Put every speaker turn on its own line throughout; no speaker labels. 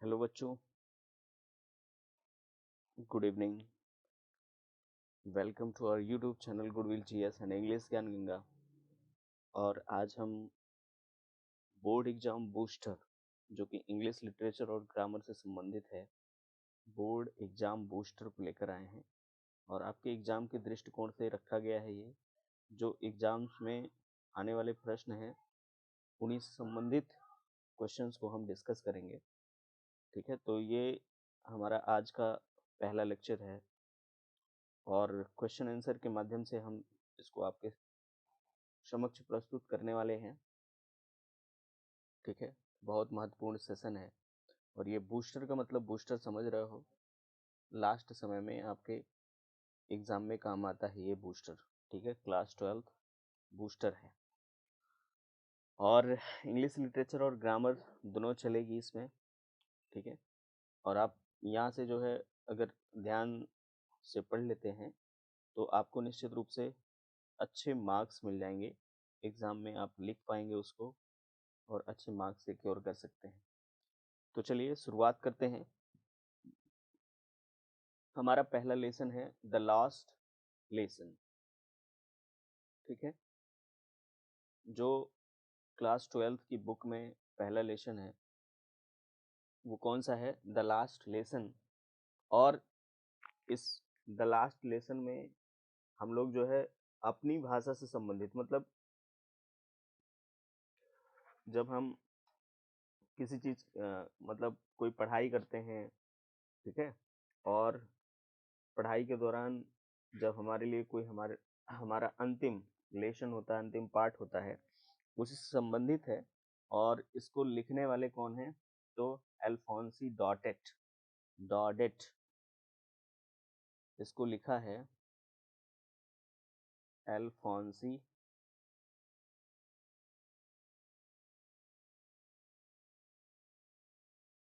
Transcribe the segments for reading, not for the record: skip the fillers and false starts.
Hello बच्चों, good evening. Welcome to our YouTube channel Goodwill GS and English ज्ञान गंगा। और आज हम बोर्ड एग्जाम बूस्टर, जो कि इंग्लिश लिटरेचर और ग्रामर से संबंधित है, बोर्ड एग्जाम बूस्टर को लेकर आए हैं। और आपके एग्जाम के दृष्टिकोण से रखा गया है ये, जो एग्जाम्स में आने वाले प्रश्न हैं उन्हीं से संबंधित क्वेश्चंस को हम डिस्कस करेंगे। ठीक है, तो ये हमारा आज का पहला लेक्चर है और क्वेश्चन आंसर के माध्यम से हम इसको आपके समक्ष प्रस्तुत करने वाले हैं। ठीक है, बहुत महत्वपूर्ण सेशन है और ये बूस्टर का मतलब बूस्टर समझ रहे हो, लास्ट समय में आपके एग्जाम में काम आता है ये बूस्टर। ठीक है, क्लास 12 बूस्टर है और इंग्लिश लिटरेचर और ग्रामर दोनों चलेगी इसमें। ठीक है, और आप यहाँ से जो है अगर ध्यान से पढ़ लेते हैं तो आपको निश्चित रूप से अच्छे मार्क्स मिल जाएंगे एग्जाम में, आप लिख पाएंगे उसको और अच्छे मार्क्स सिक्योर कर सकते हैं। तो चलिए शुरुआत करते हैं। हमारा पहला लेसन है द लास्ट लेसन। ठीक है, जो क्लास 12 की बुक में पहला लेसन है वो कौन सा है? The last lesson. और इस द लास्ट लेसन में हम लोग जो है अपनी भाषा से संबंधित, मतलब जब हम किसी चीज मतलब कोई पढ़ाई करते हैं, ठीक है, और पढ़ाई के दौरान जब हमारे लिए कोई हमारा अंतिम लेसन होता है, अंतिम पाठ होता है, उसी से संबंधित है। और इसको लिखने वाले कौन हैं? तो अल्फोंसी डॉटेट, डॉडेट इसको लिखा है अल्फोंसी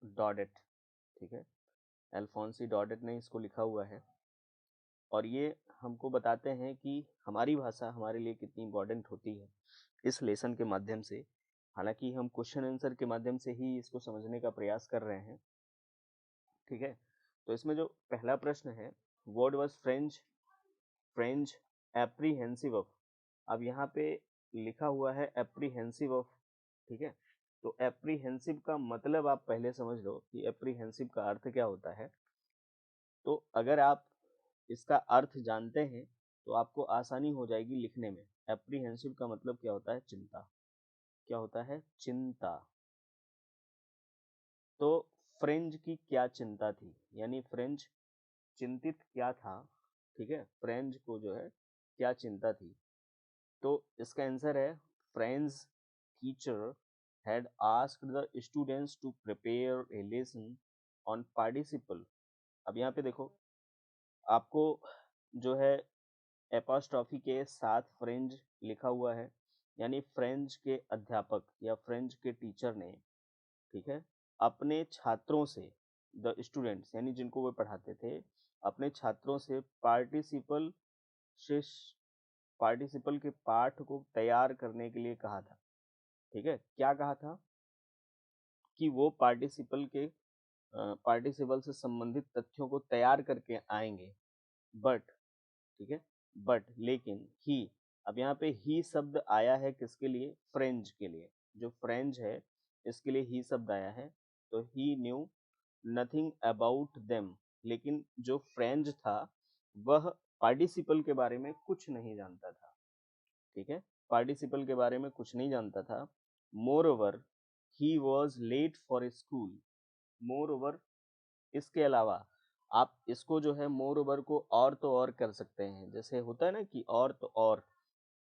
डॉडेट। ठीक है, अल्फोंसी डॉडेट ने इसको लिखा हुआ है और ये हमको बताते हैं कि हमारी भाषा हमारे लिए कितनी इम्पोर्टेंट होती है इस लेसन के माध्यम से। हालांकि हम क्वेश्चन आंसर के माध्यम से ही इसको समझने का प्रयास कर रहे हैं। ठीक है, तो इसमें जो पहला प्रश्न है, word was French French apprehensive of. अब यहाँ पे लिखा हुआ है एप्रीहेंसिव ऑफ। ठीक है, तो एप्रीहेंसिव का मतलब आप पहले समझ लो कि एप्रीहेंसिव का अर्थ क्या होता है। तो अगर आप इसका अर्थ जानते हैं तो आपको आसानी हो जाएगी लिखने में। एप्रीहेंसिव का मतलब क्या होता है? चिंता। क्या होता है? चिंता। तो फ्रेंच की क्या चिंता थी, यानी फ्रेंच चिंतित क्या था? ठीक है, फ्रेंच को जो है क्या चिंता थी? तो इसका आंसर है French teacher had asked the students to prepare a lesson on participle। अब यहाँ पे देखो, आपको जो है एपोस्ट्रॉफी के साथ फ्रेंच लिखा हुआ है, यानी फ्रेंच के अध्यापक या फ्रेंच के टीचर ने, ठीक है, अपने छात्रों से, द स्टूडेंट्स यानी जिनको वो पढ़ाते थे, अपने छात्रों से से पार्टिसिपल के पाठ को तैयार करने के लिए कहा था। ठीक है, क्या कहा था? कि वो पार्टिसिपल से संबंधित तथ्यों को तैयार करके आएंगे। बट, ठीक है, बट लेकिन ही, अब यहाँ पे ही शब्द आया है किसके लिए? फ्रेंच के लिए। जो फ्रेंच है इसके लिए ही शब्द आया है, तो ही न्यू नथिंग अबाउट देम। लेकिन जो फ्रेंच था वह पार्टिसिपल के बारे में कुछ नहीं जानता था। ठीक है, पार्टिसिपल के बारे में कुछ नहीं जानता था। Moreover he was late for school. Moreover, इसके अलावा, आप इसको जो है मोर ओवर को और तो और कर सकते हैं। जैसे होता है ना कि और तो और,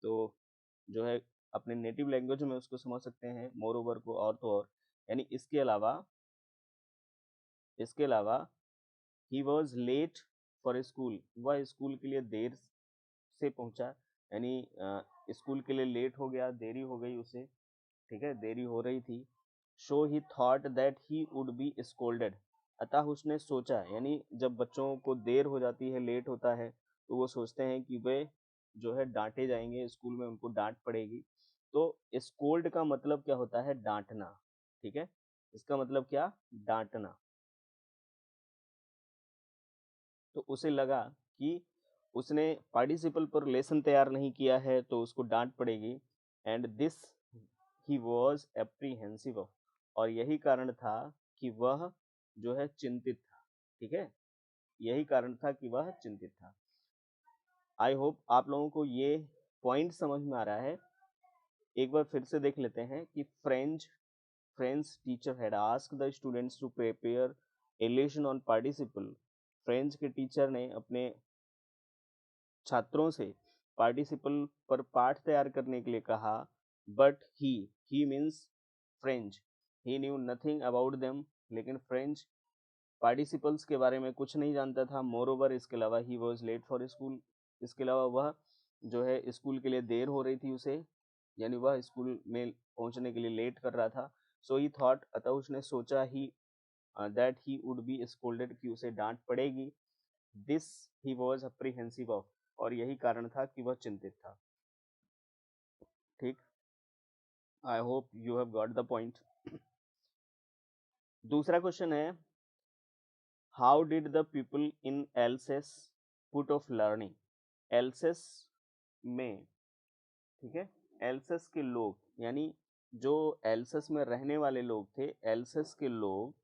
तो जो है अपने नेटिव लैंग्वेज में उसको समझ सकते हैं मोर ओवर को और तो और, यानी इसके अलावा। इसके अलावा he was late for school, वह स्कूल के लिए देर से पहुंचा, यानी स्कूल के लिए लेट हो गया, देरी हो गई उसे। ठीक है, देरी हो रही थी। So he thought that he would be scolded. अतः उसने सोचा, यानी जब बच्चों को देर हो जाती है, लेट होता है, तो वो सोचते हैं कि वे जो है डांटे जाएंगे, स्कूल में उनको डांट पड़ेगी। तो स्कोल्ड का मतलब क्या होता है? डांटना। ठीक है, इसका मतलब क्या, डांटना। तो उसे लगा कि उसने पार्टिसिपल पर लेसन तैयार नहीं किया है तो उसको डांट पड़ेगी, and this he was apprehensive of, और यही कारण था कि वह जो है चिंतित था। ठीक है, यही कारण था कि वह चिंतित था। आई होप आप लोगों को ये पॉइंट समझ में आ रहा है। एक बार फिर से देख लेते हैं कि French teacher had asked the students to prepare a lesson on participle. French के टीचर ने अपने छात्रों से पार्टिसिपल पर पाठ तैयार करने के लिए कहा, but he means French, he knew nothing about them, लेकिन फ्रेंच पार्टिसिपल्स के बारे में कुछ नहीं जानता था। मोर ओवर, इसके अलावा he was late for school, इसके अलावा वह जो है स्कूल के लिए देर हो रही थी उसे, यानी वह स्कूल में पहुंचने के लिए लेट कर रहा था। सो ही थॉट, अतः उसने सोचा he that he would be scolded, कि उसे डांट पड़ेगी। This he was apprehensive of, और यही कारण था कि वह चिंतित था। ठीक, I hope you have got the point. दूसरा क्वेश्चन है, how did the people in Alsace put off learning. Alsace में, ठीक है, एल्सेस के लोग, यानी जो एल्सेस में रहने वाले लोग थे, एल्सेस के लोग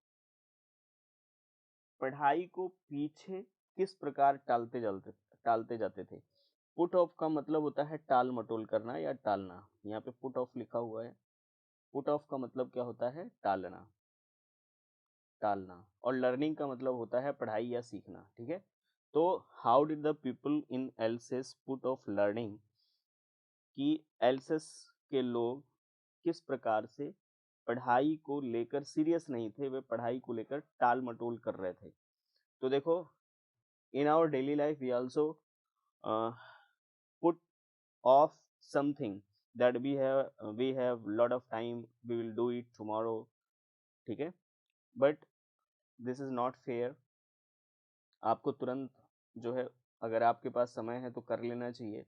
पढ़ाई को पीछे किस प्रकार टालते जाते थे। पुट ऑफ का मतलब होता है टाल मटोल करना या टालना। यहाँ पे पुट ऑफ लिखा हुआ है। पुट ऑफ का मतलब क्या होता है, टालना, टालना। और लर्निंग का मतलब होता है पढ़ाई या सीखना। ठीक है, तो how did the people in Alsace put off learning, कि एल्सेस के लोग किस प्रकार से पढ़ाई को लेकर सीरियस नहीं थे, वे पढ़ाई को लेकर टाल मटोल कर रहे थे। तो देखो, in our daily life we also put off something that we have lot of time, we will do it tomorrow। ठीक है, but this is not fair। आपको तुरंत जो है, अगर आपके पास समय है तो कर लेना चाहिए।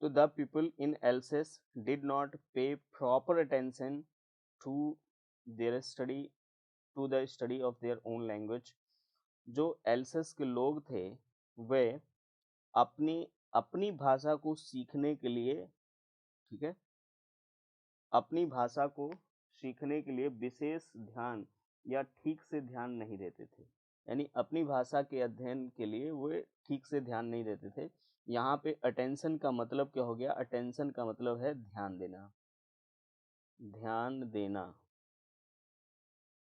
तो the people in Alsace did not pay proper attention to their study, to the study of their own language. जो एल्सेस के लोग थे, वे अपनी अपनी भाषा को सीखने के लिए, ठीक है, अपनी भाषा को सीखने के लिए विशेष ध्यान या ठीक से ध्यान नहीं देते थे। यानी अपनी भाषा के अध्ययन के लिए वे ठीक से ध्यान नहीं देते थे। यहाँ पे अटेंशन का मतलब क्या हो गया, अटेंशन का मतलब है ध्यान देना, ध्यान देना।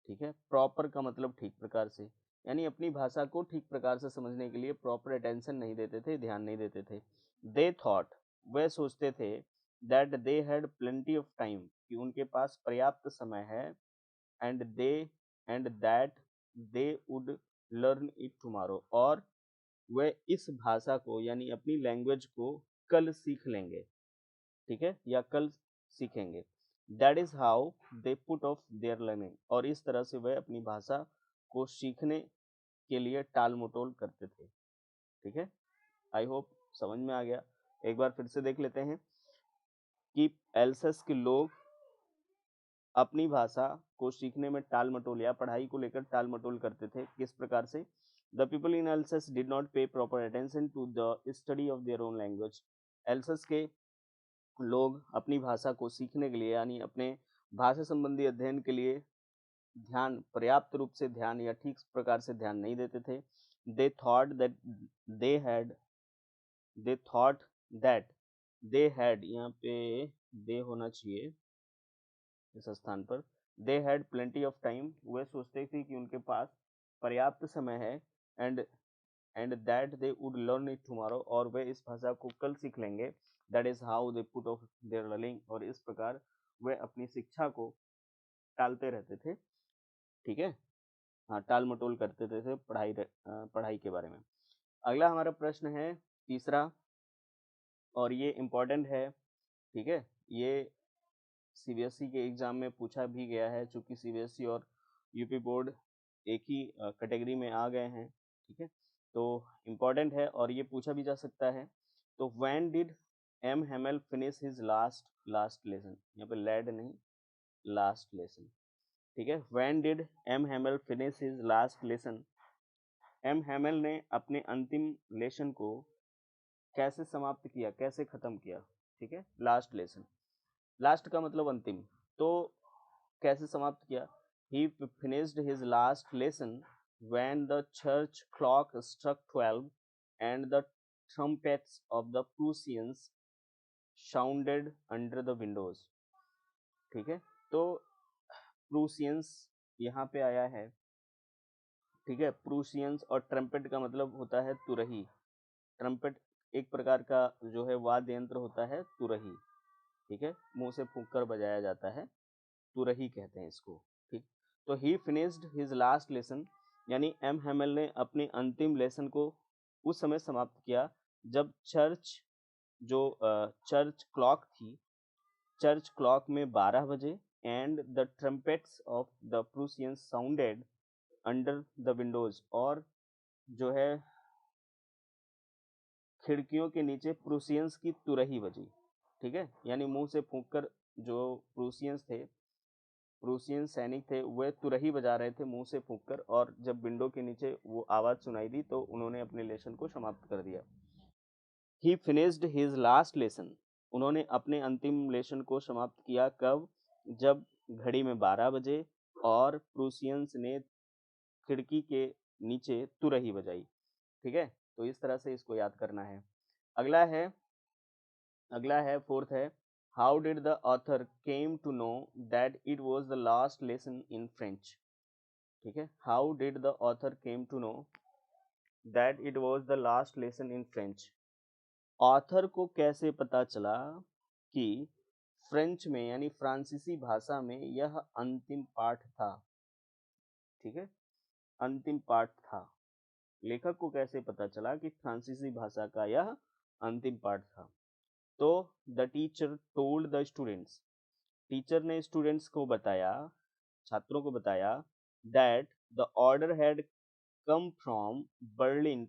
ठीक है, प्रॉपर का मतलब ठीक प्रकार से, यानी अपनी भाषा को ठीक प्रकार से समझने के लिए प्रॉपर अटेंशन नहीं देते थे, ध्यान नहीं देते थे। दे थॉट, वे सोचते थे, that they had plenty of time, कि उनके पास पर्याप्त समय है, and they and that they would learn it tomorrow, और वे इस भाषा को यानी अपनी लैंग्वेज को कल सीख लेंगे। ठीक है, या कल सीखेंगे। That is how they put off their learning, और इस तरह से वह अपनी भाषा को सीखने के लिए टाल मटोल करते थे। ठीक है, आई होप समझ में आ गया। एक बार फिर से देख लेते हैं कि एल्सस के लोग अपनी भाषा को सीखने में टाल मटोल या पढ़ाई को लेकर टाल मटोल करते थे। किस प्रकार से, the people in Alsace did not pay proper attention to the study of their own language. Alsace के लोग अपनी भाषा को सीखने के लिए यानी अपने भाषा संबंधी अध्ययन के लिए ध्यान, पर्याप्त रूप से ध्यान या ठीक प्रकार से ध्यान नहीं देते थे। They thought that they had they thought that they had, यहाँ पे दे होना चाहिए इस स्थान पर, they had plenty of time, वे सोचते थे कि उनके पास पर्याप्त समय है, and that they would learn it tomorrow, और वे इस भाषा को कल सीख लेंगे। That is how they put off their learning, और इस प्रकार वे अपनी शिक्षा को टालते रहते थे। ठीक है, हाँ, टाल मटोल करते थे पढ़ाई के बारे में। अगला हमारा प्रश्न है तीसरा, और ये इम्पोर्टेंट है। ठीक है, ये सीबीएसई के एग्जाम में पूछा भी गया है, चूंकि सीबीएसई और यूपी बोर्ड एक ही कैटेगरी में आ गए हैं। ठीक है, तो इम्पोर्टेंट है और ये पूछा भी जा सकता है। तो when did M Hamel finish his last lesson, यहाँ पे लेड नहीं, लास्ट लेसन। ठीक है। When did M Hamel finish his last lesson, M Hamel ने अपने अंतिम लेसन को कैसे समाप्त किया, कैसे खत्म किया, ठीक है। लास्ट लेसन, लास्ट का मतलब अंतिम, तो कैसे समाप्त किया। He finished his last lesson when the church clock struck 12 and the trumpets of the Prussians sounded under the windows, ठीक है। तो प्रूसियंस यहाँ पे आया है, ठीक है। प्रूसियंस और ट्रम्पेट का मतलब होता है तुरही। ट्रम्पेट एक प्रकार का जो है वाद्य यंत्र होता है, तुरही, ठीक है, मुंह से फूंक कर बजाया जाता है, तुरही कहते हैं इसको, ठीक। तो ही फिनिश्ड हिज लास्ट लेसन, यानी एम हैमल ने अपनी अंतिम लेसन को उस समय समाप्त किया जब चर्च, जो चर्च क्लॉक थी, चर्च क्लॉक में 12 बजे, and the trumpets of the Prussians sounded under the windows, और जो है खिड़कियों के नीचे प्रूसियंस की तुरही बजी, ठीक है। यानी मुंह से फूंक कर जो प्रूसियंस थे, प्रूसियन सैनिक थे, वे तुरही बजा रहे थे मुंह से फूंक कर, और जब विंडो के नीचे वो आवाज सुनाई दी तो उन्होंने अपने लेसन को समाप्त कर दिया। ही फिनिश्ड हिज लास्ट लेसन, उन्होंने अपने अंतिम लेसन को समाप्त किया कब, जब घड़ी में 12 बजे और प्रूसियंस ने खिड़की के नीचे तुरही बजाई, ठीक है। तो इस तरह से इसको याद करना है। अगला है फोर्थ है, how did the author came to know that it was the last lesson in French, ठीक है। How did the author came to know that it was the last lesson in French, author को कैसे पता चला कि French में यानी फ्रांसीसी भाषा में यह अंतिम पाठ था, ठीक है, अंतिम पाठ था। लेखक को कैसे पता चला कि फ्रांसीसी भाषा का यह अंतिम पाठ था। तो the teacher told the students, teacher ने स्टूडेंट्स को बताया, छात्रों को बताया, that the order had come from Berlin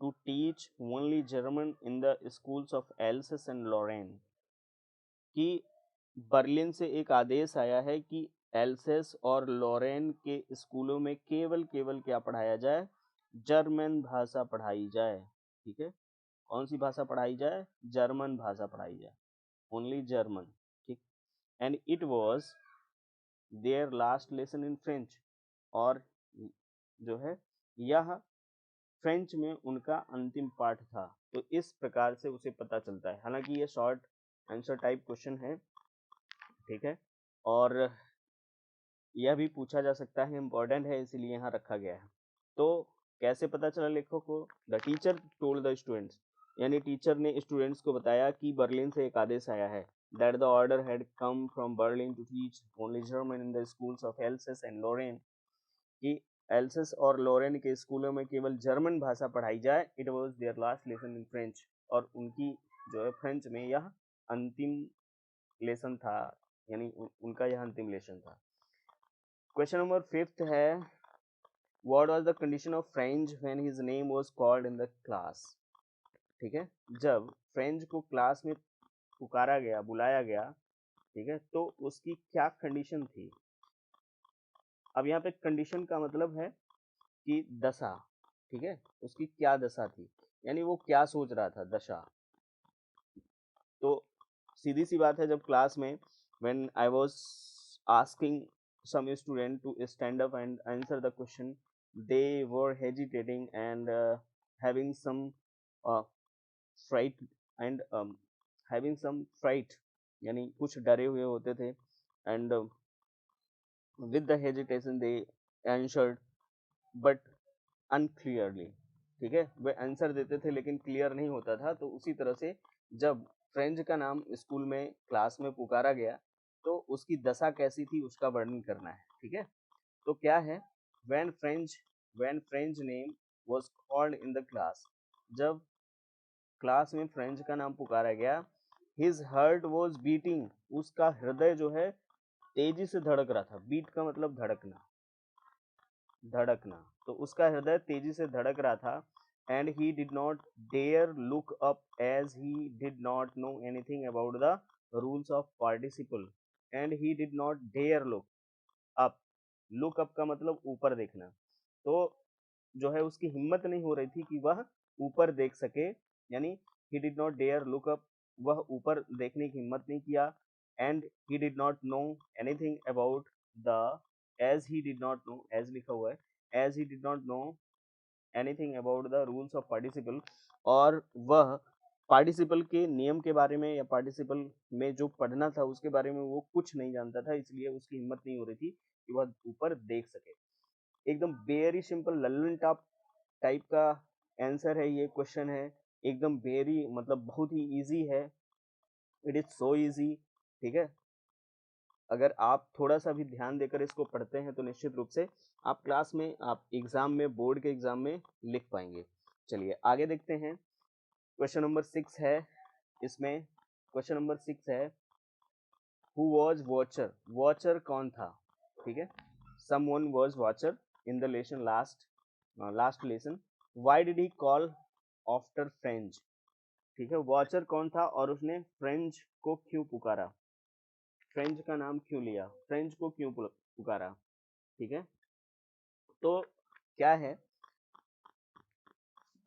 to teach only German in the schools of Alsace and Lorraine, कि बर्लिन से एक आदेश आया है कि एल्सेस और लॉरेन के स्कूलों में केवल केवल क्या पढ़ाया जाए, जर्मन भाषा पढ़ाई जाए, ठीक है। कौन सी भाषा पढ़ाई जाए, जर्मन भाषा पढ़ाई जाए, ओनली जर्मन, ठीक। And it was their last lesson in French, और जो है यह फ्रेंच में उनका अंतिम पाठ था। तो इस प्रकार से उसे पता चलता है। हालांकि ये शॉर्ट आंसर टाइप क्वेश्चन है, ठीक है, और यह भी पूछा जा सकता है, इम्पोर्टेंट है, इसीलिए यहाँ रखा गया है। तो कैसे पता चला लेखक को, the teacher told the students, यानी टीचर ने स्टूडेंट्स को बताया कि बर्लिन से एक आदेश आया है, that the order had come from Berlin to teach only German in the schools of Alsace and Lorraine, कि एल्सेस और लोरेन के स्कूलों में केवल जर्मन भाषा पढ़ाई जाए। It was their last lesson in French, और उनकी जो है फ्रेंच में यह अंतिम लेसन था, यानी उनका यह अंतिम लेसन था। क्वेश्चन नंबर 5 है, what was the condition of French when his name was called in the class, ठीक है। जब फ्रेंच को क्लास में पुकारा गया, बुलाया गया, ठीक है, तो उसकी क्या कंडीशन थी। अब यहाँ पे कंडीशन का मतलब है कि दशा, ठीक है, उसकी क्या दशा थी, यानी वो क्या सोच रहा था, दशा। तो सीधी सी बात है, जब क्लास में when I was asking some student to stand up and answer the question, they were hesitating and having some uh, fright and having some fright, यानी कुछ डरे हुए होते थे, and with the hesitation they answered but unclearly, ठीक है, वे answer देते थे लेकिन क्लियर नहीं होता था। तो उसी तरह से जब फ्रेंच का नाम स्कूल में क्लास में पुकारा गया तो उसकी दशा कैसी थी उसका वर्णन करना है, ठीक है। तो क्या है, when French name was called in the class, जब क्लास में फ्रेंच का नाम पुकारा गया, his heart was beating, उसका हृदय जो है तेजी से धड़क रहा था। बीट का मतलब धड़कना, धड़कना, तो उसका हृदय तेजी से धड़क रहा था। And he did not dare look up as he did not know anything about the rules of participle, and he did not dare look up. Look up का मतलब ऊपर देखना। तो जो है उसकी हिम्मत नहीं हो रही थी कि वह ऊपर देख सके, यानी he did not dare look up, वह ऊपर देखने की हिम्मत नहीं किया। And he did not know anything about the, as he did not know, as लिखा हुआ है, as he did not know anything about the rules of participle, और वह पार्टिसिपल के नियम के बारे में या पार्टिसिपल में जो पढ़ना था उसके बारे में वो कुछ नहीं जानता था, इसलिए उसकी हिम्मत नहीं हो रही थी कि वह ऊपर देख सके। एकदम very simple Lallan top type का आंसर है, ये क्वेश्चन है एकदम वेरी, मतलब बहुत ही इजी है, इट इज सो इजी। ठीक है, अगर आप थोड़ा सा भी ध्यान देकर इसको पढ़ते हैं तो निश्चित रूप से आप क्लास में, आप एग्जाम में, बोर्ड के एग्जाम में लिख पाएंगे। चलिए आगे देखते हैं। क्वेश्चन नंबर 6 है इसमें, क्वेश्चन नंबर 6 है हु वॉज वॉचर, वॉचर कौन था। ठीक है, someone was watcher in the lesson last lesson, why did he call after French. ठीक है, वॉचर कौन था और उसने फ्रेंच को क्यों पुकारा, फ्रेंच का नाम क्यों लिया, फ्रेंच को क्यों पुकारा। ठीक है, तो क्या है,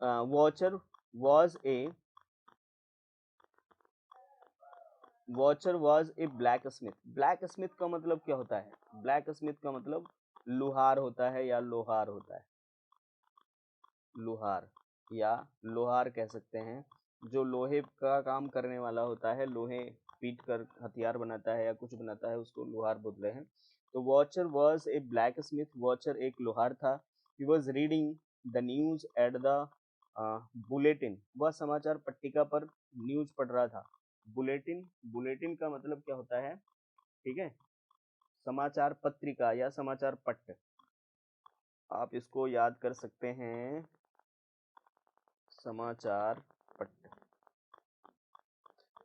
watcher was a, watcher was a black Smith. Black Smith का मतलब क्या होता है, ब्लैक स्मिथ का मतलब लुहार होता है या लोहार होता है, लुहार या लोहार कह सकते हैं, जो लोहे का काम करने वाला होता है, लोहे पीट कर हथियार बनाता है या कुछ बनाता है, उसको लोहार बोल रहे हैं। तो watcher was a black Smith, watcher एक लोहार था। He was reading the news at the bulletin, वह समाचार पट्टिका पर न्यूज पढ़ रहा था। बुलेटिन, बुलेटिन का मतलब क्या होता है, ठीक है, समाचार पत्रिका या समाचार पट्ट, आप इसको याद कर सकते हैं, समाचार पट्ट।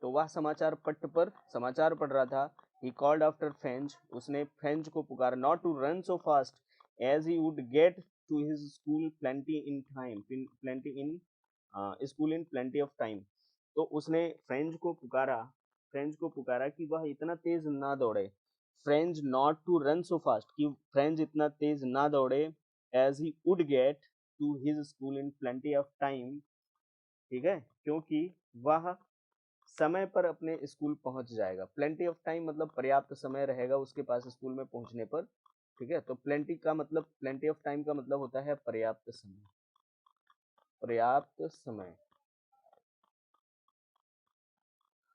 तो वह समाचार पट्ट पर समाचार पढ़ रहा था। ही कॉल्ड आफ्टर फ्रेंच, उसने फ्रेंच को पुकारा, not to run so fast as he would get to his school plenty in time, plenty in school in plenty of time. तो उसने फ्रेंच को पुकारा, फ्रेंच को पुकारा कि वह इतना तेज ना दौड़े, French not to run so fast, कि फ्रेंच इतना तेज ना दौड़े, as he would get to his school in plenty of time. ठीक है, क्योंकि वह समय पर अपने स्कूल पहुंच जाएगा। प्लेंटी ऑफ टाइम मतलब पर्याप्त समय रहेगा उसके पास स्कूल में पहुंचने पर। ठीक है, तो प्लेंटी का मतलब, प्लेंटी ऑफ टाइम का मतलब होता है पर्याप्त समय, पर्याप्त समय।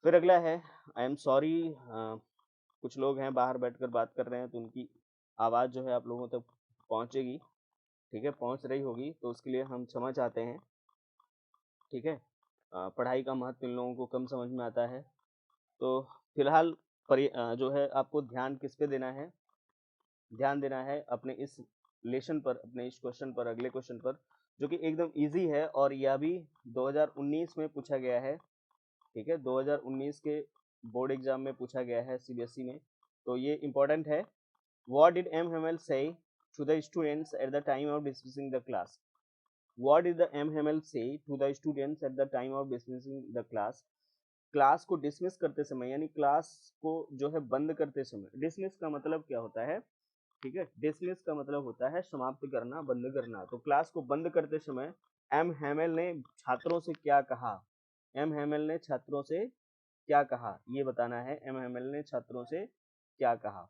फिर अगला है, आई एम सॉरी, कुछ लोग हैं बाहर बैठकर बात कर रहे हैं तो उनकी आवाज़ जो है आप लोगों तक पहुंचेगी, ठीक है, पहुंच रही होगी, तो उसके लिए हम क्षमा चाहते हैं। ठीक है, पढ़ाई का महत्व इन लोगों को कम समझ में आता है। तो फिलहाल जो है आपको ध्यान किस पे देना है, ध्यान देना है अपने इस लेसन पर, अपने इस क्वेश्चन पर, अगले क्वेश्चन पर, जो कि एकदम इजी है और यह भी 2019 में पूछा गया है। ठीक है, 2019 के बोर्ड एग्जाम में पूछा गया है सीबीएसई में, तो ये इंपॉर्टेंट है। What did M Hamel say to the students at the time of dismissing the class, what did the M Hamel say to the students at the time of dismissing the class. Class को dismiss करते समय, यानी class को जो है बंद करते समय, डिसमिस का मतलब क्या होता है, ठीक है, डिसमिस का मतलब होता है समाप्त करना, बंद करना। तो क्लास को बंद करते समय एम हैमेल ने छात्रों से क्या कहा, एम हैमेल ने छात्रों से क्या कहा, ये बताना है, एम हैमेल ने छात्रों से क्या कहा।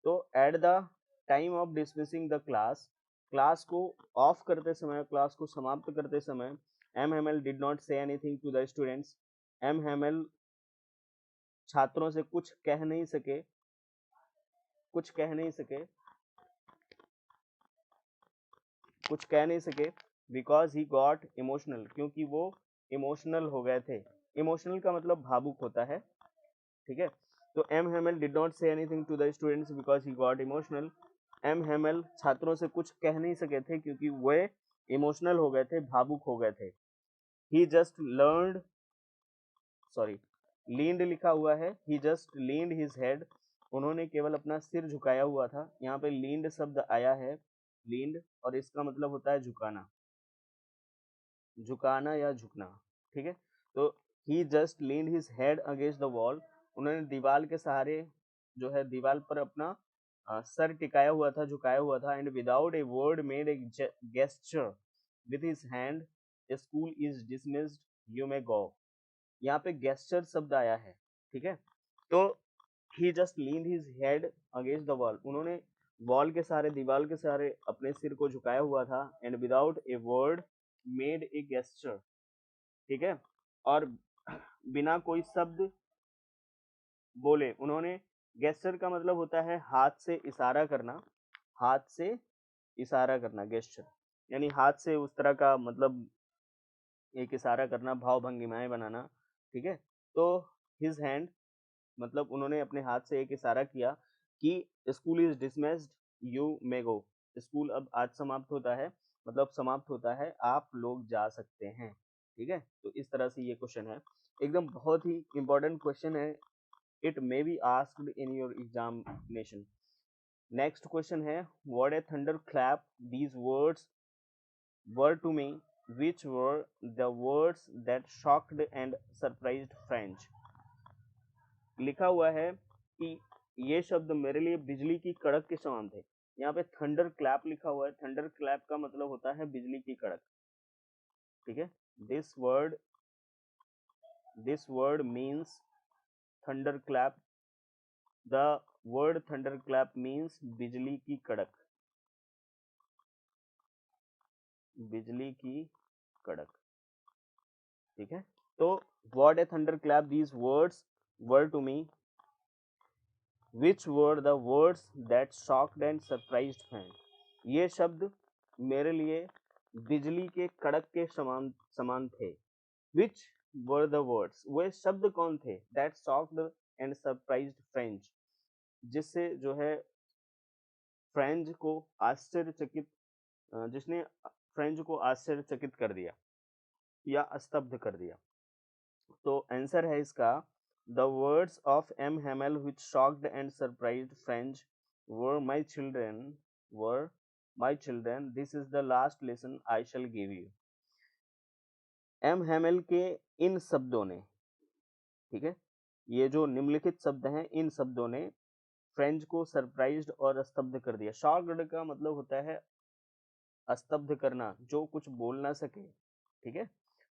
तो at the time of dismissing the class, class को ऑफ करते समय, क्लास को समाप्त करते समय, M Hamel did not say anything to the students, M Hamel छात्रों से कुछ कह नहीं सके, कुछ कह नहीं सके, कुछ कह नहीं सके, बिकॉज ही गॉट इमोशनल, क्योंकि वो इमोशनल हो गए थे। इमोशनल का मतलब भावुक होता है। ठीक है, तो M Hamel did not say anything to the students because he got emotional. M Hamel छात्रों से कुछ कह नहीं सके थे क्योंकि वे इमोशनल हो गए थे, भावुक हो गए थे। ही जस्ट लर्नड, सॉरी, लीन्ड लिखा हुआ है, ही जस्ट लीन्ड हिज हेड, उन्होंने केवल अपना सिर झुकाया हुआ था। यहाँ पे लीन्ड शब्द आया है, लीन्ड, और इसका मतलब होता है झुकाना, झुकाना या झुकना। ठीक है, तो he just leaned his head against the wall, उन्होंने दीवार के सहारे जो है दीवार पर अपना सर टिकाया हुआ था, झुकाया हुआ था, and without a word made a gesture with his hand, school is dismissed, you may go. यहाँ पे गेस्चर शब्द आया है, ठीक है। तो he just leaned his head against the wall, उन्होंने वॉल के सहारे, दीवार के सहारे अपने सिर को झुकाया हुआ था, and without a word made a gesture, ठीक है, और बिना कोई शब्द बोले उन्होंने, गेस्चर का मतलब होता है हाथ से इशारा करना, हाथ से इशारा करना, गेस्चर यानी हाथ से उस तरह का मतलब एक इशारा करना, भाव भंगिमाएं बनाना, ठीक है। तो हिज हैंड मतलब उन्होंने अपने हाथ से एक इशारा किया कि school is dismissed, you may go, school अब आज समाप्त होता है, मतलब समाप्त होता है, आप लोग जा सकते हैं, ठीक है। तो इस तरह से ये क्वेश्चन है, एकदम बहुत ही इंपॉर्टेंट क्वेश्चन है, it may be asked in your examination. Next question है, what a thunderclap these words were to me, which were the words that shocked and surprised French। लिखा हुआ है कि ये शब्द मेरे लिए बिजली की कड़क के समान थे। यहाँ पे थंडर क्लैप लिखा हुआ है, थंडर क्लैप का मतलब होता है बिजली की कड़क, ठीक है। This word means thunderclap, the word thunderclap means बिजली की कड़क, बिजली की कड़क, ठीक है। तो what a thunderclap these words were to me, which were the words that shocked and surprised me। ये शब्द मेरे लिए बिजली के कड़क के समान समान थे। which were the words, वे शब्द कौन थे, that shocked and surprised French, जिससे जो है फ्रेंच को आश्चर्यचकित, जिसने फ्रेंच को आश्चर्यचकित कर दिया या स्तब्ध कर दिया। तो आंसर है इसका, the words of M Hamel which shocked and surprised French were my children, were my children, this is the last lesson I shall give you. M Hamel के इन शब्दों ने, ठीक है, ये जो निम्नलिखित शब्द हैं, इन शब्दों ने फ्रेंच को सरप्राइज्ड और स्तब्ध कर दिया। शॉक्ड का मतलब होता है स्तब्ध करना, जो कुछ बोल ना सके, ठीक है,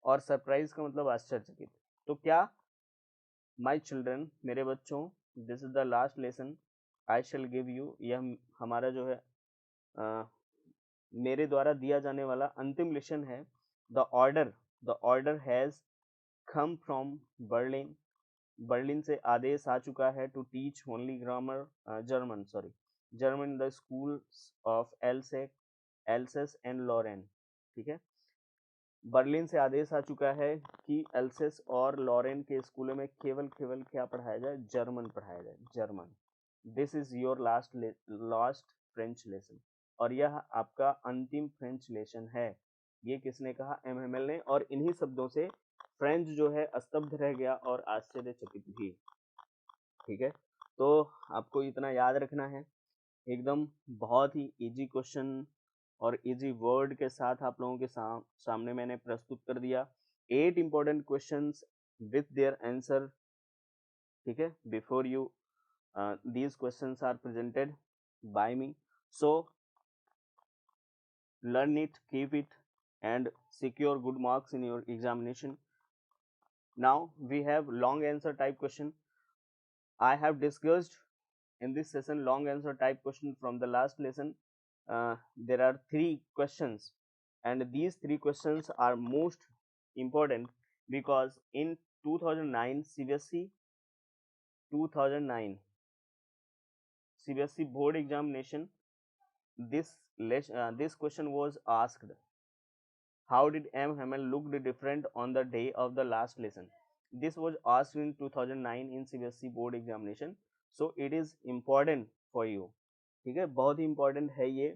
और सरप्राइज का मतलब आश्चर्यचकित। तो क्या, माई चिल्ड्रन, मेरे बच्चों, this is the last lesson I shall give you, यह हमारा जो है मेरे द्वारा दिया जाने वाला अंतिम लेसन है। The order has come from Berlin, Berlin से आदेश आ चुका है, to teach only grammar German the school of Alsace and Lorraine, ठीक है। बर्लिन से आदेश आ चुका है कि एल्सेस और लॉरेन के स्कूलों में केवल केवल क्या पढ़ाया जाए, जर्मन पढ़ाया जाए, German. This is your last French lesson, और यह आपका अंतिम फ्रेंच लेसन है। ये किसने कहा, एमएमएल ने, और इन्हीं शब्दों से फ्रेंच जो है स्तब्ध रह गया और आश्चर्यचकित भी, ठीक है। तो आपको इतना याद रखना है, एकदम बहुत ही इजी क्वेश्चन और इजी वर्ड के साथ आप लोगों के सामने मैंने प्रस्तुत कर दिया 8 important questions with their answer, ठीक है। Before you these questions are presented by me, so learn it, keep it, and secure good marks in your examination. Now we have long answer type question. I have discussed in this session long answer type question from the last lesson. There are 3 questions, and these 3 questions are most important because in 2009 CBSE 2009 CBSE board examination, this question was asked, how did M. Hamel looked different on the day of the last lesson? This was asked in 2009 in CBSE board examination, so it is important for you, ठीक है, बहुत ही important है ये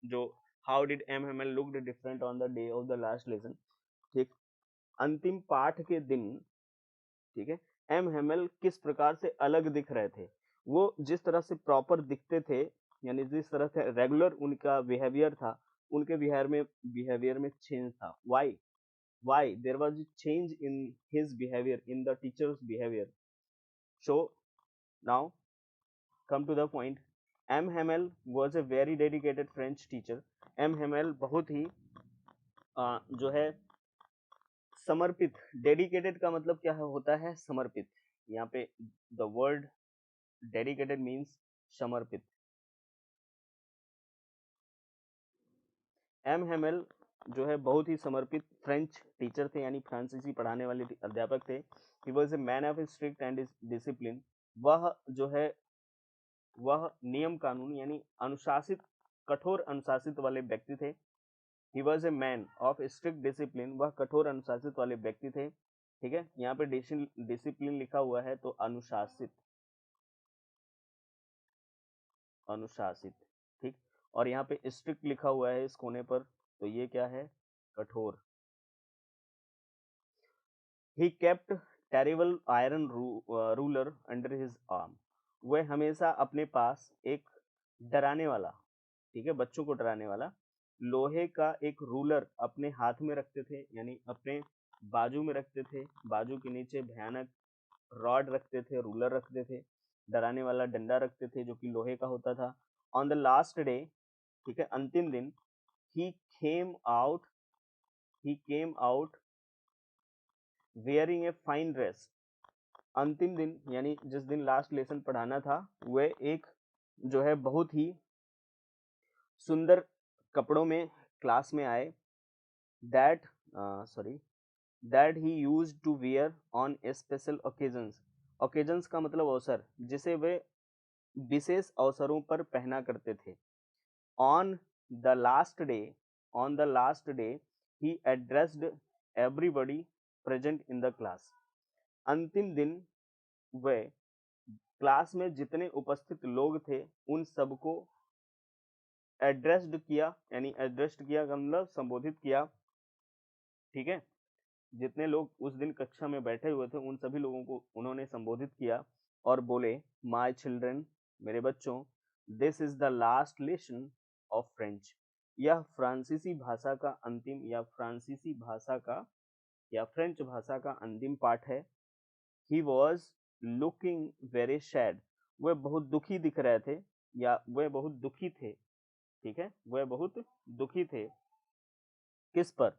जो how did M. Hamel looked different on the day of the last lesson, ठीक, अंतिम पाठ के दिन, ठीक है, एम हेमल किस प्रकार से अलग दिख रहे थे, वो जिस तरह से प्रॉपर दिखते थे, यानी जिस तरह से रेगुलर उनका बिहेवियर था, उनके बिहेवियर में चेंज था। Why there was change in his behaviour, in the teacher's behaviour. So now come to the point. M. Hamel was a very dedicated French teacher. M. Hamel बहुत ही जो है समर्पित, dedicated का मतलब क्या होता है, समर्पित। यहाँ पे द वर्ड डेडिकेटेड मीन्स समर्पित। एम हेमेल जो है बहुत ही समर्पित फ्रेंच टीचर थे, यानी फ्रांसीसी पढ़ाने वाले अध्यापक थे। He was a man of strict and discipline. वह जो है वह नियम कानून यानी अनुशासित, कठोर अनुशासित वाले व्यक्ति थे। He was a man of strict discipline, वह कठोर अनुशासित वाले व्यक्ति थे। ठीक है, यहाँ पे डिसिप्लिन लिखा हुआ है तो अनुशासित, अनुशासित। ठीक, और यहाँ पे स्ट्रिक्ट लिखा हुआ है इस कोने पर, तो ये क्या है, कठोर। He kept terrible iron ruler under his arm. वह हमेशा अपने पास एक डराने वाला, ठीक है, बच्चों को डराने वाला लोहे का एक रूलर अपने हाथ में रखते थे, यानी अपने बाजू में रखते थे। बाजू के नीचे भयानक रॉड रखते थे, रूलर रखते थे, डराने वाला डंडा रखते थे जो कि लोहे का होता था। ऑन द लास्ट डे, ठीक है, अंतिम दिन, he came out he came out wearing a fine dress. अंतिम दिन यानी जिस दिन लास्ट लेसन पढ़ाना था, वह एक जो है बहुत ही सुंदर कपड़ों में क्लास में आए। That sorry that he used to wear on special occasions. Occasions का मतलब अवसर, जिसे वे विशेष अवसरों पर पहना करते थे। On the last day on the last day he addressed everybody present in the class. अंतिम दिन वह क्लास में जितने उपस्थित लोग थे उन सबको एड्रेस्ड किया, यानी एड्रेस्ड किया का मतलब संबोधित किया। ठीक है, जितने लोग उस दिन कक्षा में बैठे हुए थे उन सभी लोगों को उन्होंने संबोधित किया और बोले, माय चिल्ड्रन, मेरे बच्चों, this is the last lesson of French. यह फ्रांसीसी भाषा का अंतिम या फ्रांसीसी भाषा का या फ्रेंच भाषा का अंतिम पाठ है। He was looking very sad. वह बहुत दुखी दिख रहे थे या वह बहुत दुखी थे। ठीक है, वह बहुत दुखी थे किस पर,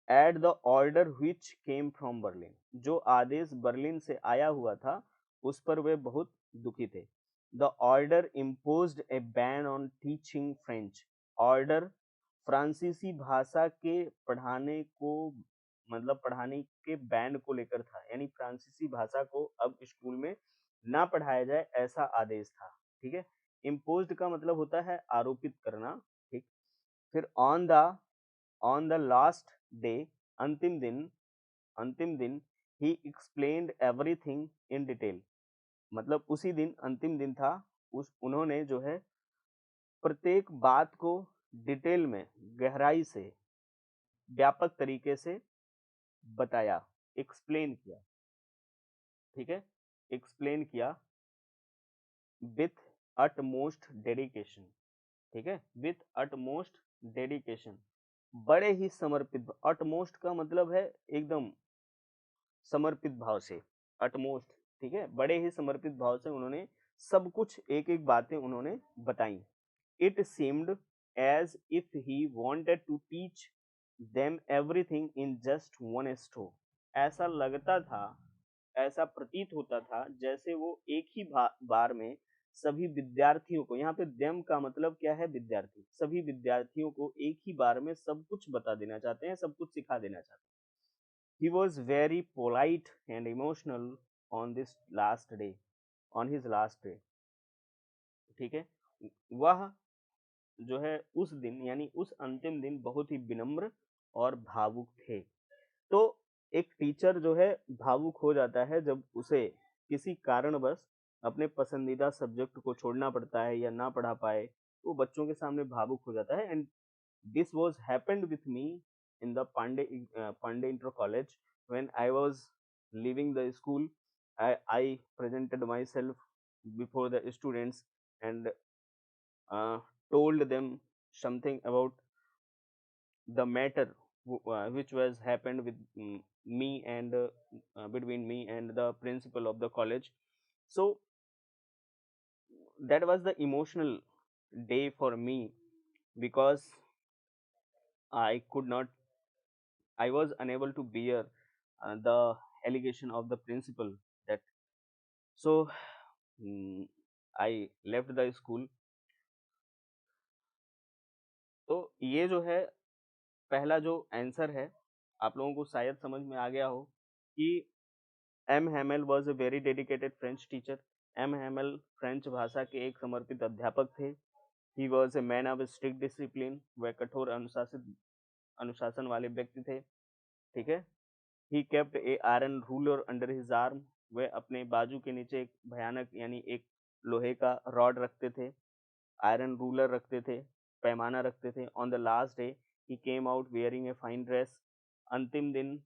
at the order which came from Berlin. जो आदेश बर्लिन से आया हुआ था उस पर वे बहुत दुखी थे। The order imposed A ban on teaching French. Order फ्रांसीसी भाषा के पढ़ाने को, मतलब पढ़ाने के बैन को लेकर था, यानी फ्रांसीसी भाषा को अब स्कूल में ना पढ़ाया जाए ऐसा आदेश था। ठीक है, इम्पोज्ड का मतलब होता है आरोपित करना। ठीक, फिर ऑन द लास्ट डे, अंतिम दिन, अंतिम दिन, ही एक्सप्लेन्ड एवरीथिंग इन डिटेल। मतलब उसी दिन अंतिम दिन था, उन्होंने जो है प्रत्येक बात को डिटेल में, गहराई से, व्यापक तरीके से बताया, एक्सप्लेन किया। ठीक है, एक्सप्लेन किया विथ अटमोस्ट डेडिकेशन। ठीक है, विथ अटमोस्ट डेडिकेशन, बड़े ही समर्पित। अटमोस्ट का मतलब है एकदम समर्पित भाव से, अटमोस्ट। ठीक है, बड़े ही समर्पित भाव से उन्होंने सब कुछ, एक एक बातें उन्होंने बताई। It seemed as if he wanted to teach them everything in just one stroke. ऐसा लगता था, ऐसा प्रतीत होता था जैसे वो एक ही बार में सभी विद्यार्थियों को, यहाँ पे देम का मतलब क्या है, विद्यार्थी, सभी विद्यार्थियों को एक ही बार में सब कुछ बता देना चाहते हैं, सब कुछ सिखा देना चाहते हैं। He was very polite and emotional on this last day, on his last day। ठीक है, वह जो है उस दिन यानी उस अंतिम दिन बहुत ही विनम्र और भावुक थे। तो एक टीचर जो है भावुक हो जाता है जब उसे किसी कारणवश अपने पसंदीदा सब्जेक्ट को छोड़ना पड़ता है या ना पढ़ा पाए, तो बच्चों के सामने भावुक हो जाता है। And this was happened with me in the Pandey Inter College when I was leaving the school. I presented myself before the students and uh, told them something about the matter which was happened with me and between me and the principal of the college. So that was the emotional day for me, because I could not, I was unable to bear the allegation of the principal that. So I left the school. तो ये जो है पहला जो answer है, आप लोगों को शायद समझ में आ गया हो कि M Hamel was a very dedicated French teacher. M Hamel French भाषा के एक समर्पित अध्यापक थे। He was a man of strict discipline, वह कठोर अनुशासन वाले व्यक्ति थे। ठीक है। He kept a iron ruler under his arm, वह अपने बाजू के नीचे एक भयानक यानी एक लोहे का रॉड रखते थे, आयरन रूलर रखते थे, पैमाना रखते थे। On the last day he came out wearing a fine dress, अंतिम दिन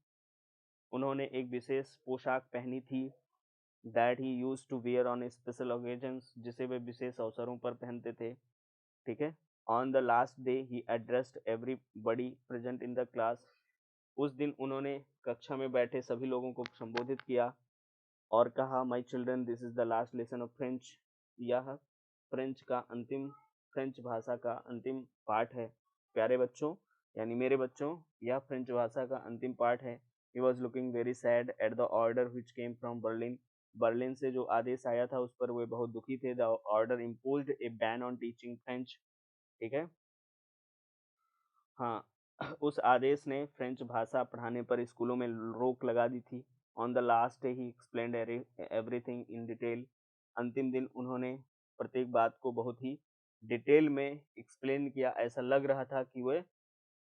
उन्होंने एक विशेष पोशाक पहनी थी। That he use to wear on special occasions, जिसे वे विशेष अवसरों पर पहनते थे। ठीक है। On the last day he addressed everybody present in the class, उस दिन उन्होंने कक्षा में बैठे सभी लोगों को संबोधित किया और कहा, my children this is the last lesson of French, यह फ्रेंच भाषा का अंतिम पाठ है। प्यारे बच्चों यानी मेरे बच्चों, यह फ्रेंच भाषा का अंतिम पाठ है। He was looking very sad at the order which came from Berlin, Berlin से जो आदेश आया था उस पर वे बहुत दुखी थे। The order imposed A ban on teaching French. ठीक है। हाँ, उस आदेश ने फ्रेंच भाषा पढ़ाने पर स्कूलों में रोक लगा दी थी। On the last day he explained everything in detail, अंतिम दिन उन्होंने प्रत्येक बात को बहुत ही डिटेल में एक्सप्लेन किया। ऐसा लग रहा था कि वह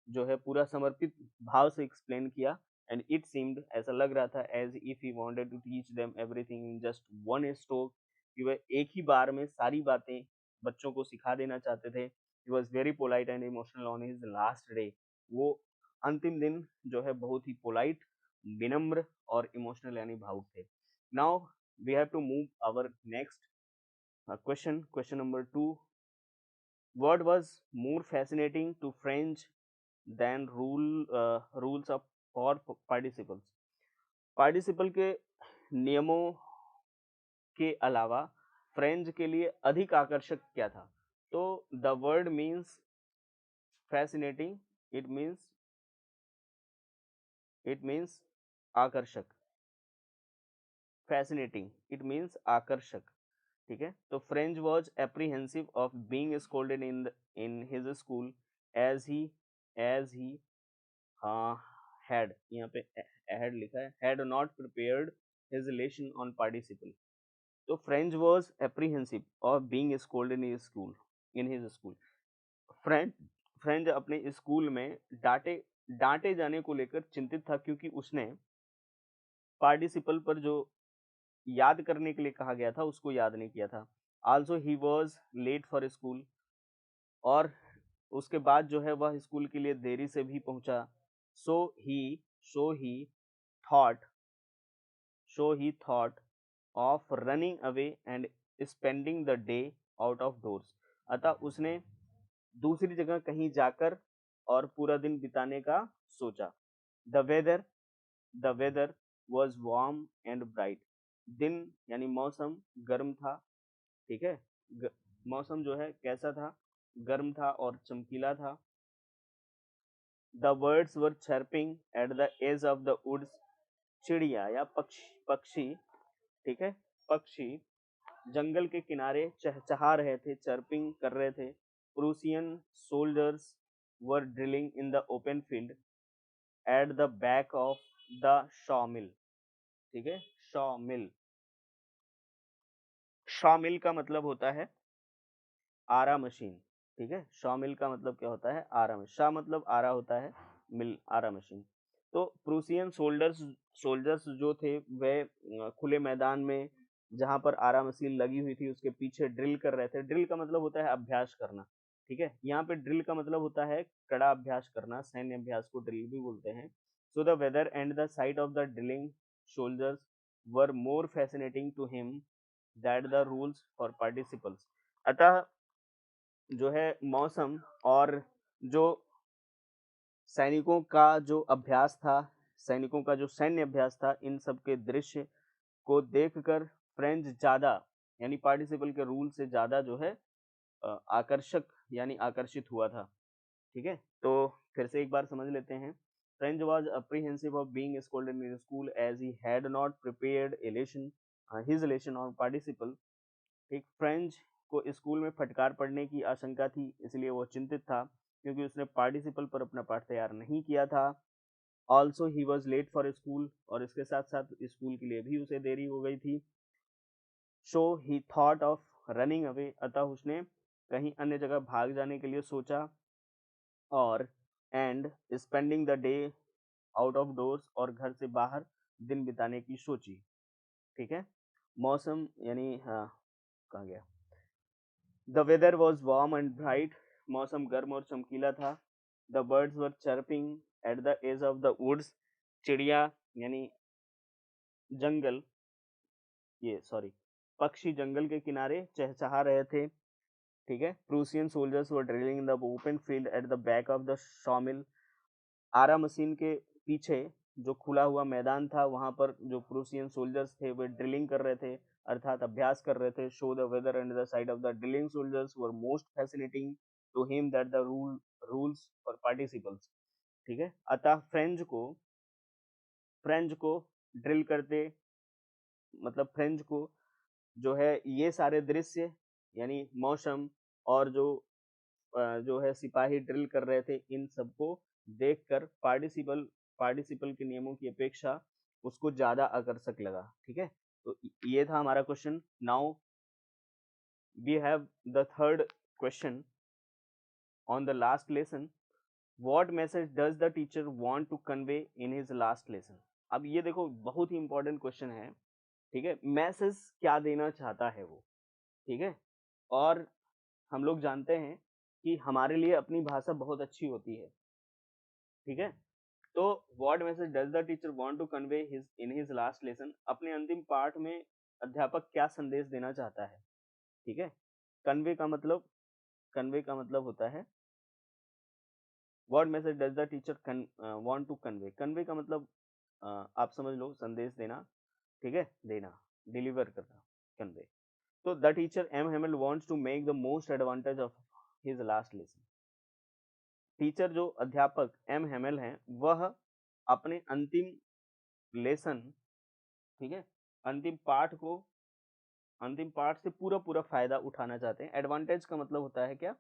जो है पूरा समर्पित भाव से एक्सप्लेन किया। एंड इट सीम्ड, ऐसा लग रहा था, as if he wanted to teach them everything in just one stroke, कि वह एक ही बार में सारी बातें बच्चों को सिखा देना चाहते थे। He was very polite and emotional on his last day, वो अंतिम दिन जो है बहुत ही पोलाइट, विनम्र और इमोशनल यानी भावुक थे। Now we have to move our next question number 2। what was more fascinating to French than rules of for participles? Participle के नियमों के अलावा फ्रेंच के लिए अधिक आकर्षक क्या था? तो the word means fascinating, it means आकर्षक। फैसिनेटिंग इट मीन्स आकर्षक। ठीक है। तो French was apprehensive of being scolded in his school as he had, यहाँ पे had लिखा है, had not prepared his lesson on participle। तो French was apprehensive of being scolded in his school. French अपने स्कूल में डांटे जाने को लेकर चिंतित था, क्योंकि उसने पार्टिसिपल पर जो याद करने के लिए कहा गया था उसको याद नहीं किया था। Also he was late for school, और उसके बाद जो है वह स्कूल के लिए देरी से भी पहुंचा। So he thought of running away and spending the day out of doors, अतः उसने दूसरी जगह कहीं जाकर और पूरा दिन बिताने का सोचा। The weather was warm and bright, दिन यानी मौसम गर्म था। ठीक है। मौसम जो है कैसा था? गर्म था और चमकीला था। The birds were chirping at the edge of the woods, चिड़िया या पक्षी ठीक है, पक्षी जंगल के किनारे चहचहा रहे थे, चर्पिंग कर रहे थे। Prussian soldiers were drilling in the open field at the back of the sawmill. ठीक है। शॉ मिल का मतलब होता है आरा मशीन। ठीक है। शॉ मिल का मतलब क्या होता है? आरा मशीन। शॉ मतलब आरा होता है, मिल आरा मशीन। तो प्रूसियन सोल्जर्स जो थे वह खुले मैदान में जहां पर आरा मशीन लगी हुई थी उसके पीछे ड्रिल कर रहे थे। ड्रिल का मतलब होता है अभ्यास करना। ठीक है। यहाँ पे ड्रिल का मतलब होता है कड़ा अभ्यास करना, सैन्य अभ्यास को ड्रिल भी बोलते हैं। So the weather and the sight of the drilling soldiers were more fascinating to him that the rules for participles. अतः जो है मौसम और जो सैनिकों का जो अभ्यास था, सैनिकों का जो सैन्य अभ्यास था, इन सब के दृश्य को देखकर फ्रेंच ज्यादा यानी पार्टिसिपल के रूल से ज्यादा जो है आकर्षक यानी आकर्षित हुआ था। ठीक है, तो फिर से एक बार समझ लेते हैं। French was apprehensive of being scolded in school as he had not prepared lesson his lesson on participle. एक फ्रेंच को स्कूल में फटकार पड़ने की आशंका थी, इसलिए वो चिंतित था क्योंकि उसने पार्टिसिपल पर अपना पाठ तैयार नहीं किया था। Also he was late for school, और इसके साथ साथ स्कूल के लिए भी उसे देरी हो गई थी। So he thought of running away, अतः उसने कहीं अन्य जगह भाग जाने के लिए सोचा। और and spending the day out of doors, और घर से बाहर दिन बिताने की सोची। ठीक है, मौसम यानी हाँ कहाँ गया, the weather was warm and bright, मौसम गर्म और चमकीला था। The birds were chirping at the edge of the woods, चिड़िया यानी जंगल, ये सॉरी पक्षी जंगल के किनारे चहचहा रहे थे। ठीक है, Prussian soldiers were drilling in the open field at the back of the sawmill, आरा मशीन के पीछे जो खुला हुआ मैदान था वहां पर जो प्रूसियन सोल्जर्स थे वे ड्रिलिंग कर रहे थे, अर्थात अभ्यास कर रहे थे। So the weather and the side of the drilling soldiers were most fascinating to him that the rules for participles. ठीक है, अतः फ्रेंच को ड्रिल करते, मतलब फ्रेंच को जो है ये सारे दृश्य यानी मौसम और जो है सिपाही ड्रिल कर रहे थे, इन सबको देखकर पार्टिसिपल के नियमों की अपेक्षा उसको ज्यादा आकर्षक लगा। ठीक है, तो ये था हमारा question. Now we have the third question on the last lesson. What message does the teacher want to convey in his last lesson. अब ये देखो बहुत ही इंपॉर्टेंट क्वेश्चन है। ठीक है, मैसेज क्या देना चाहता है वो। ठीक है, और हम लोग जानते हैं कि हमारे लिए अपनी भाषा बहुत अच्छी होती है। ठीक है, तो what message does the teacher want to convey his in his last lesson, अपने अंतिम पाठ में अध्यापक क्या संदेश देना चाहता है। ठीक है, कन्वे का मतलब होता है what message does the teacher want to convey. Convey का मतलब आप समझ लो संदेश देना। ठीक है, देना, डिलीवर करना, कन्वे। तो the teacher M Hamel wants to make the most advantage of his last lesson. Teacher जो अध्यापक एम हेमल हैं वह अपने अंतिम लेसन, ठीक है, अंतिम पाठ से पूरा पूरा फायदा उठाना चाहते हैं। एडवांटेज का मतलब होता है क्या,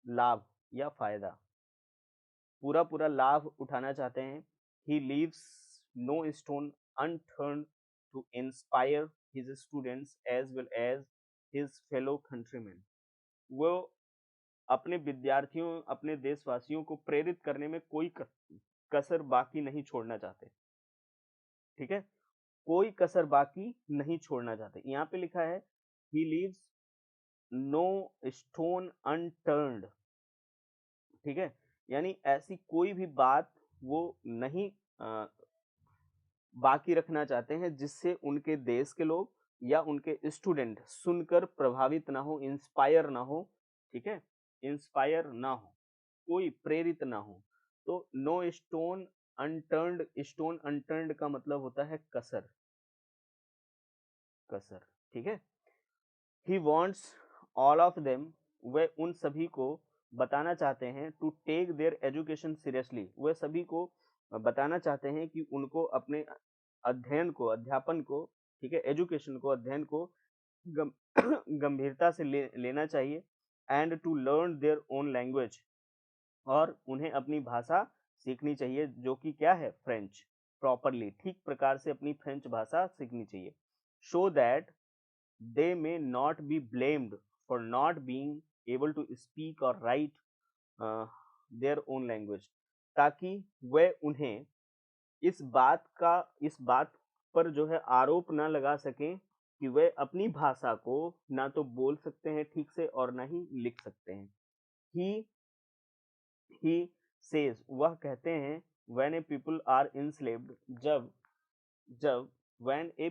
लाभ या फायदा, पूरा पूरा लाभ उठाना चाहते हैं। He leaves no stone unturned to inspire his students as well as his fellow countryman. वो अपने विद्यार्थियों, अपने देशवासियों को प्रेरित करने में कोई कसर बाकी नहीं छोड़ना चाहते। ठीक है, कोई कसर बाकी नहीं छोड़ना चाहते। यहाँ पे लिखा है he leaves no stone unturned. ठीक है, यानी ऐसी कोई भी बात वो नहीं बाकी रखना चाहते हैं जिससे उनके देश के लोग या उनके स्टूडेंट सुनकर प्रभावित ना हो, इंस्पायर ना हो। ठीक है, इंस्पायर ना हो, कोई प्रेरित ना हो। तो no stone unturned, stone unturned का मतलब होता है कसर, कसर। ठीक है, he wants all of them, वे उन सभी को बताना चाहते हैं to take their education seriously, वे सभी को बताना चाहते हैं कि उनको अपने अध्ययन को, अध्यापन को, ठीक है, एजुकेशन को, अध्ययन को गम, गंभीरता से लेना चाहिए। And to learn their own language, और उन्हें अपनी भाषा सीखनी चाहिए जो कि क्या है, फ्रेंच, प्रॉपरली, ठीक प्रकार से अपनी फ्रेंच भाषा सीखनी चाहिए। Show that they may not be blamed for not being able to speak or write their own language, ताकि वे उन्हें इस बात पर जो है आरोप ना लगा सकें कि वे अपनी भाषा को ना तो बोल सकते हैं ठीक से और ना ही लिख सकते हैं। ही सेज, वह कहते हैं, when a people are enslaved, जब जब when ए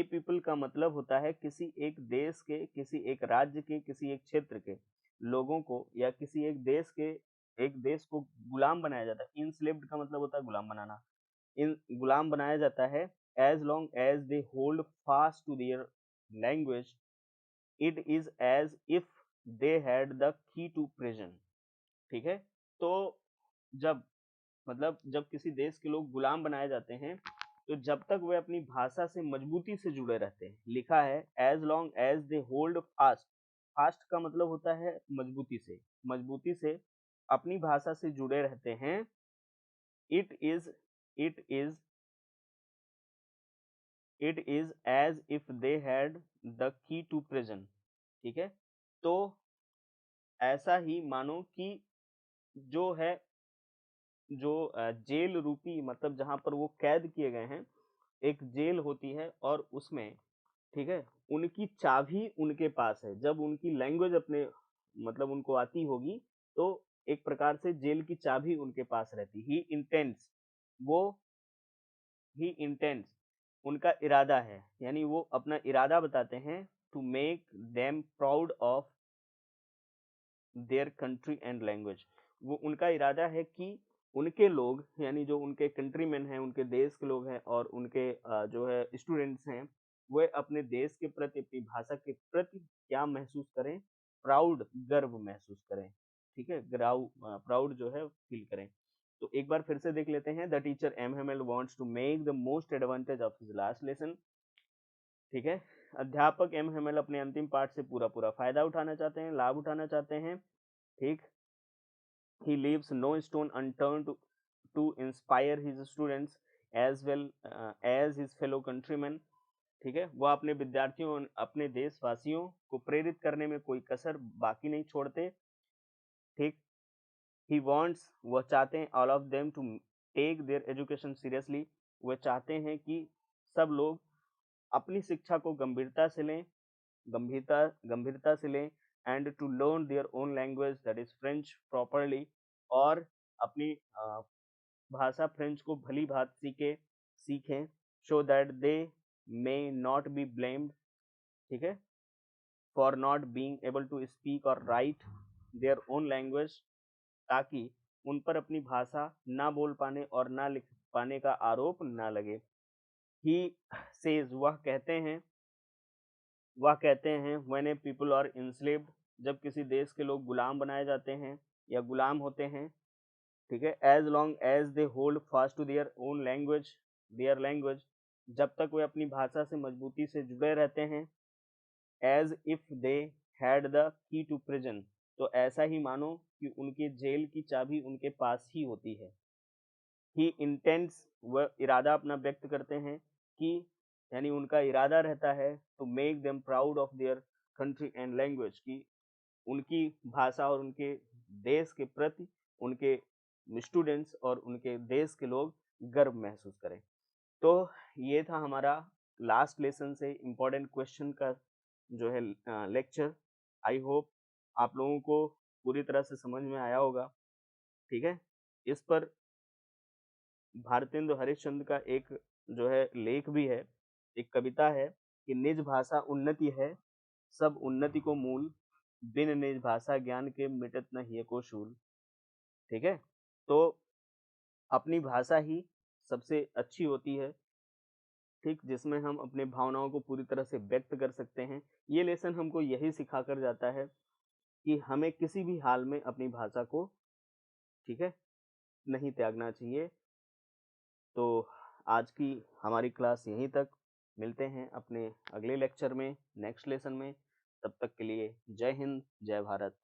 पीपल का मतलब होता है किसी एक देश के, किसी एक राज्य के, किसी एक क्षेत्र के लोगों को, या किसी एक देश को गुलाम बनाया जाता है। इंस्लेव्ड का मतलब होता है गुलाम बनाना। इन गुलाम बनाया जाता है as long as they hold fast to their language, it is as if they had the key to prison. ठीक है, तो जब मतलब जब किसी देश के लोग गुलाम बनाए जाते हैं तो जब तक वे अपनी भाषा से मजबूती से जुड़े रहते हैं, लिखा है as long as they hold fast. Fast का मतलब होता है मजबूती से अपनी भाषा से जुड़े रहते हैं। It is it is it is as if they had the key to prison. ठीक है, तो ऐसा ही मानो कि जो है जो जेल रूपी मतलब जहां पर वो कैद किए गए हैं, एक जेल होती है और उसमें, ठीक है, उनकी चाबी उनके पास है। जब उनकी लैंग्वेज अपने मतलब उनको आती होगी तो एक प्रकार से जेल की चाबी उनके पास रहती। वो ही इंटेंट्स उनका इरादा है, यानी वो अपना इरादा बताते हैं to make them proud of their country and language. वो उनका इरादा है कि उनके लोग यानी जो उनके कंट्रीमैन हैं, उनके देश के लोग हैं और उनके जो है स्टूडेंट्स हैं, वे अपने देश के प्रति, अपनी भाषा के प्रति क्या महसूस करें? प्राउड, गर्व महसूस करें। ठीक है, प्राउड जो है फील करें। तो एक बार फिर से देख लेते हैं। The teacher M Hamel wants to make the most advantage of his last lesson. ठीक है, अध्यापक एम हेमल अपने अंतिम पाठ से पूरा पूरा फायदा उठाना चाहते हैं, लाभ उठाना चाहते हैं। ठीक, he leaves no stone unturned to inspire his students as well as his fellow countrymen। ठीक है, वह अपने विद्यार्थियों, अपने देशवासियों को प्रेरित करने में कोई कसर बाकी नहीं छोड़ते। ठीक, he wants, वह चाहते हैं all of them to take their education seriously। वह चाहते हैं कि सब लोग अपनी शिक्षा को गंभीरता से लें and to learn their own language that is French properly. और अपनी भाषा फ्रेंच को भली भांति सीखें so that they may not be blamed. ठीक है, for not being able to speak और राइट देयर ओन लैंग्वेज, ताकि उन पर अपनी भाषा ना बोल पाने और ना लिख पाने का आरोप ना लगे। ही सेज, वह कहते हैं when a people are enslaved, जब किसी देश के लोग गुलाम बनाए जाते हैं या गुलाम होते हैं। ठीक है, as long as they hold fast to their language, जब तक वे अपनी भाषा से मजबूती से जुड़े रहते हैं। As if they had the key to prison, तो ऐसा ही मानो कि उनके जेल की चाबी उनके पास ही होती है। ही इंटेंट्स, वह इरादा अपना व्यक्त करते हैं कि, यानी उनका इरादा रहता है to make them proud of their country and language, की उनकी भाषा और उनके देश के प्रति उनके स्टूडेंट्स और उनके देश के लोग गर्व महसूस करें। तो ये था हमारा लास्ट लेसन से इम्पोर्टेंट क्वेश्चन का जो है लेक्चर। आई होप आप लोगों को पूरी तरह से समझ में आया होगा। ठीक है, इस पर भारतेंदु हरिश्चंद्र का एक जो है लेख भी है, एक कविता है कि निज भाषा उन्नति है, सब उन्नति को मूल, बिन निज भाषा ज्ञान के मिटत न हिय को शूल। ठीक है, तो अपनी भाषा ही सबसे अच्छी होती है, ठीक, जिसमें हम अपने भावनाओं को पूरी तरह से व्यक्त कर सकते हैं। ये लेसन हमको यही सिखा कर जाता है कि हमें किसी भी हाल में अपनी भाषा को, ठीक है, नहीं त्यागना चाहिए। तो आज की हमारी क्लास यहीं तक, मिलते हैं अपने अगले लेक्चर में, नेक्स्ट लेसन में। तब तक के लिए जय हिंद, जय भारत।